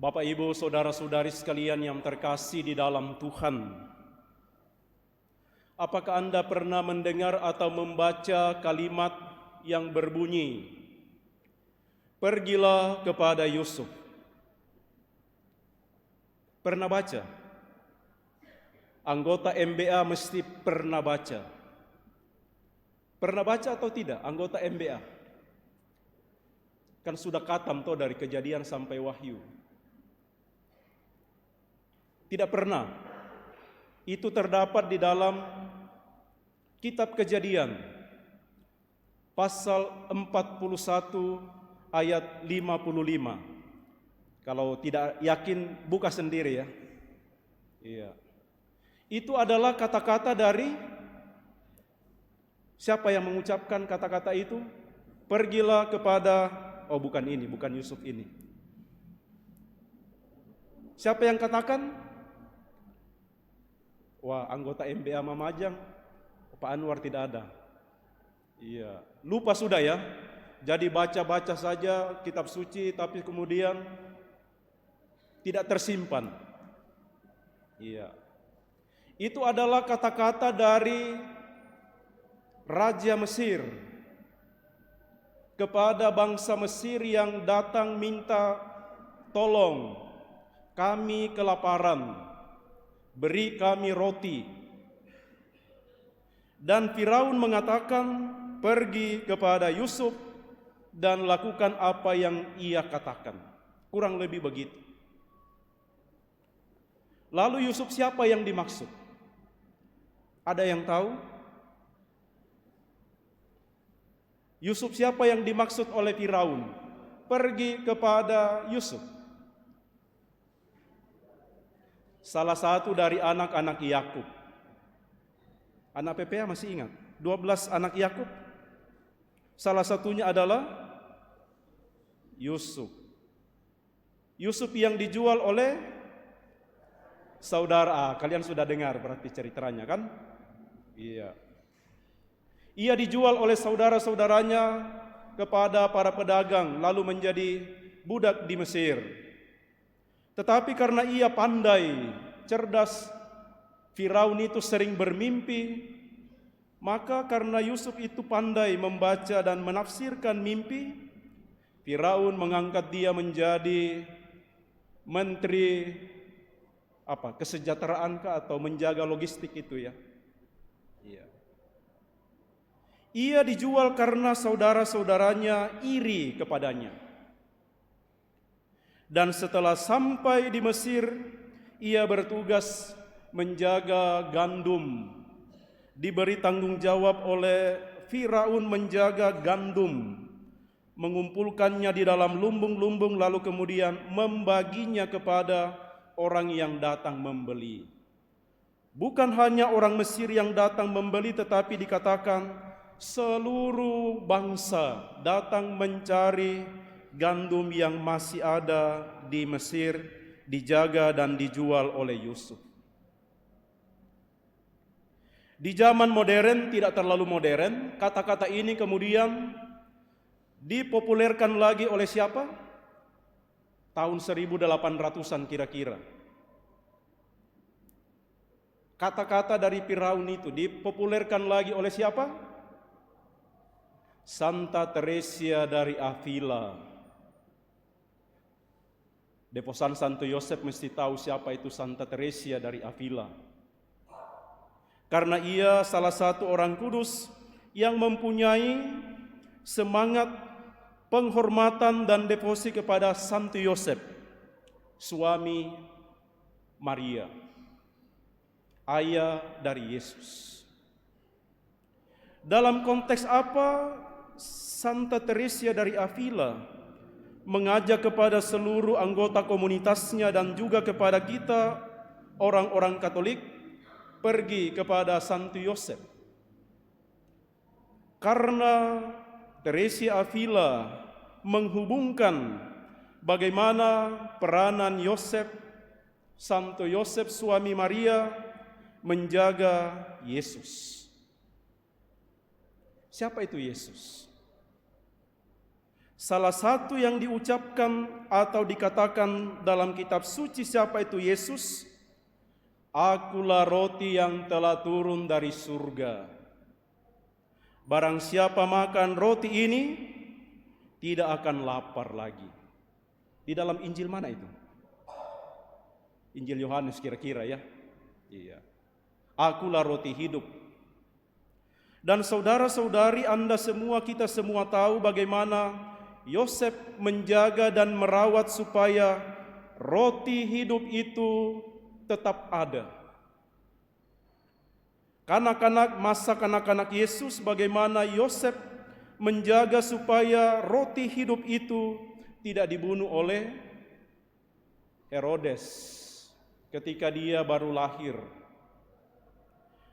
Bapak, Ibu, saudara-saudari sekalian yang terkasih di dalam Tuhan, apakah Anda pernah mendengar atau membaca kalimat yang berbunyi, "Pergilah kepada Yusuf"? Pernah baca? Anggota MBA mesti pernah baca. Pernah baca atau tidak anggota MBA? Kan sudah khatam toh dari Kejadian sampai Wahyu. Tidak pernah. Itu terdapat di dalam kitab Kejadian pasal 41 ayat 55. Kalau tidak yakin buka sendiri ya. Iya. Itu adalah kata-kata dari siapa yang mengucapkan kata-kata itu? Pergilah kepada, bukan ini, bukan Yusuf ini. Siapa yang katakan? Wah, anggota MBA Mamajang, Pak Anwar tidak ada. Iya, lupa sudah ya. Jadi baca-baca saja kitab suci tapi kemudian tidak tersimpan. Iya. Itu adalah kata-kata dari Raja Mesir kepada bangsa Mesir yang datang minta tolong, kami kelaparan, beri kami roti. Dan Firaun mengatakan, pergi kepada Yusuf dan lakukan apa yang ia katakan. Kurang lebih begitu. Lalu Yusuf siapa yang dimaksud? Ada yang tahu? Yusuf siapa yang dimaksud oleh Firaun? Pergi kepada Yusuf. Salah satu dari anak-anak Yakub. Anak PPA masih ingat? 12 anak Yakub. Salah satunya adalah Yusuf. Yusuf yang dijual oleh saudara. Kalian sudah dengar berarti ceritanya kan? Iya. Ia dijual oleh saudara-saudaranya kepada para pedagang lalu menjadi budak di Mesir. Tetapi karena ia pandai, cerdas, Firaun itu sering bermimpi, maka karena Yusuf itu pandai membaca dan menafsirkan mimpi, Firaun mengangkat dia menjadi menteri kesejahteraan atau menjaga logistik itu ya. Iya. Ia dijual karena saudara-saudaranya iri kepadanya. Dan setelah sampai di Mesir, ia bertugas menjaga gandum. Diberi tanggung jawab oleh Firaun menjaga gandum, mengumpulkannya di dalam lumbung-lumbung lalu kemudian membaginya kepada orang yang datang membeli. Bukan hanya orang Mesir yang datang membeli, tetapi dikatakan seluruh bangsa datang mencari gandum yang masih ada di Mesir, dijaga dan dijual oleh Yusuf. Di zaman modern, tidak terlalu modern, kata-kata ini kemudian dipopulerkan lagi oleh siapa? Tahun 1800-an kira-kira. Kata-kata dari Firaun itu dipopulerkan lagi oleh siapa? Santa Teresia dari Avila. Deposan Santo Yosef mesti tahu siapa itu Santa Teresia dari Avila. Karena ia salah satu orang kudus yang mempunyai semangat penghormatan dan devosi kepada Santo Yosef, suami Maria, ayah dari Yesus. Dalam konteks apa Santa Teresia dari Avila mengajak kepada seluruh anggota komunitasnya dan juga kepada kita orang-orang Katolik pergi kepada Santo Yosef? Karena Teresia Avila menghubungkan bagaimana peranan Yosef, Santo Yosef suami Maria menjaga Yesus. Siapa itu Yesus? Salah satu yang diucapkan atau dikatakan dalam kitab suci siapa itu Yesus, "Akulah roti yang telah turun dari surga. Barang siapa makan roti ini, tidak akan lapar lagi." Di dalam Injil mana itu? Injil Yohanes kira-kira ya. Iya. Akulah roti hidup. Dan saudara-saudari, Anda semua, kita semua tahu bagaimana Yosef menjaga dan merawat supaya roti hidup itu tetap ada. Masa kanak-kanak Yesus, bagaimana Yosef menjaga supaya roti hidup itu tidak dibunuh oleh Herodes ketika dia baru lahir.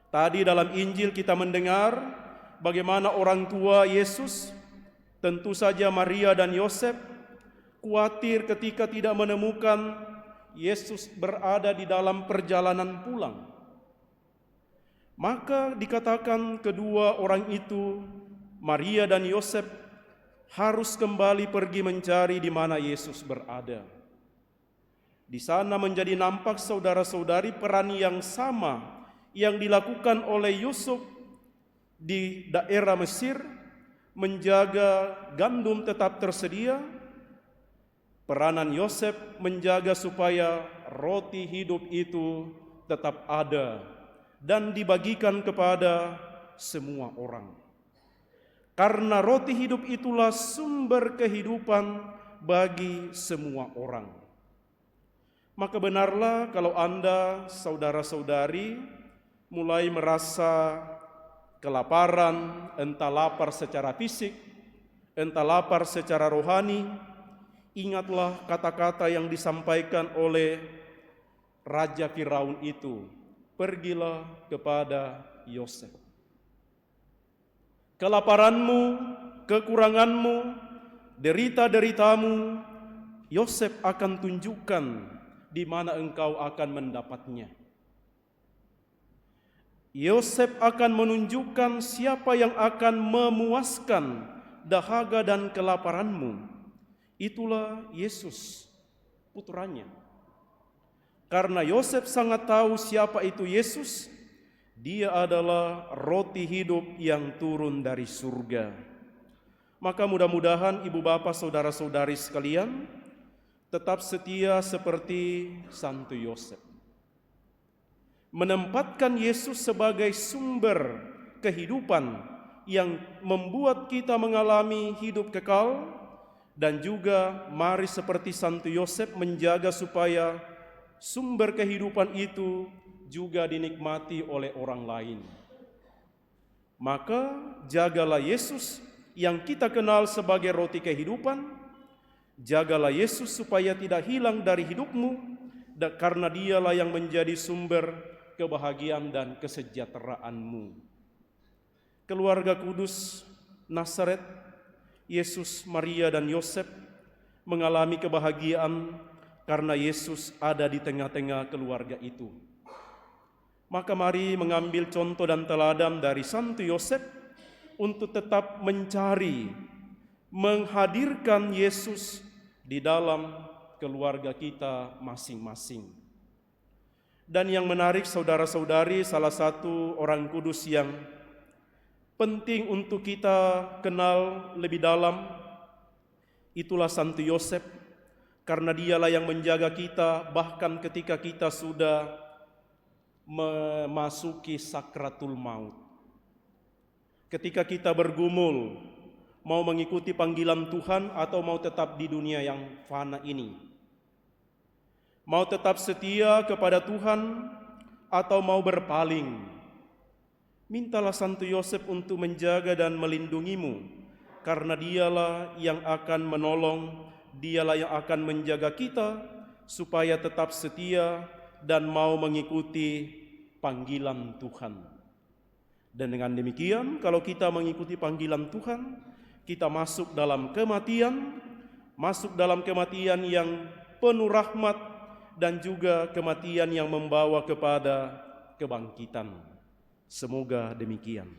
Tadi dalam Injil kita mendengar bagaimana orang tua Yesus, tentu saja Maria dan Yosef, khawatir ketika tidak menemukan Yesus berada di dalam perjalanan pulang. Maka dikatakan kedua orang itu, Maria dan Yosef, harus kembali pergi mencari di mana Yesus berada. Di sana menjadi nampak saudara-saudari peran yang sama yang dilakukan oleh Yusuf di daerah Mesir, menjaga gandum tetap tersedia. Peranan Yosef menjaga supaya roti hidup itu tetap ada dan dibagikan kepada semua orang. Karena roti hidup itulah sumber kehidupan bagi semua orang. Maka benarlah kalau Anda, saudara-saudari, mulai merasa kelaparan, entah lapar secara fisik, entah lapar secara rohani, ingatlah kata-kata yang disampaikan oleh Raja Firaun itu, "Pergilah kepada Yosef. Kelaparanmu, kekuranganmu, derita-deritamu, Yosef akan tunjukkan di mana engkau akan mendapatnya. Yosef akan menunjukkan siapa yang akan memuaskan dahaga dan kelaparanmu. Itulah Yesus, putranya." Karena Yosef sangat tahu siapa itu Yesus, dia adalah roti hidup yang turun dari surga. Maka mudah-mudahan ibu bapak saudara-saudari sekalian tetap setia seperti Santo Yosef, menempatkan Yesus sebagai sumber kehidupan yang membuat kita mengalami hidup kekal, dan juga mari seperti Santo Yosef menjaga supaya sumber kehidupan itu juga dinikmati oleh orang lain. Maka jagalah Yesus yang kita kenal sebagai roti kehidupan, jagalah Yesus supaya tidak hilang dari hidupmu, karena dialah yang menjadi sumber kebahagiaan dan kesejahteraanmu. Keluarga kudus Nazaret, Yesus, Maria dan Yosef mengalami kebahagiaan karena Yesus ada di tengah-tengah keluarga itu. Maka mari mengambil contoh dan teladan dari Santo Yosef untuk tetap mencari, menghadirkan Yesus di dalam keluarga kita masing-masing. Dan yang menarik saudara-saudari, salah satu orang kudus yang penting untuk kita kenal lebih dalam, itulah Santo Yosef, karena dialah yang menjaga kita bahkan ketika kita sudah memasuki sakratul maut. Ketika kita bergumul, mau mengikuti panggilan Tuhan atau mau tetap di dunia yang fana ini, mau tetap setia kepada Tuhan atau mau berpaling, mintalah Santo Yosef untuk menjaga dan melindungimu, karena dialah yang akan menolong, dialah yang akan menjaga kita supaya tetap setia dan mau mengikuti panggilan Tuhan. Dan dengan demikian, kalau kita mengikuti panggilan Tuhan, kita masuk dalam kematian yang penuh rahmat dan juga kematian yang membawa kepada kebangkitan. Semoga demikian.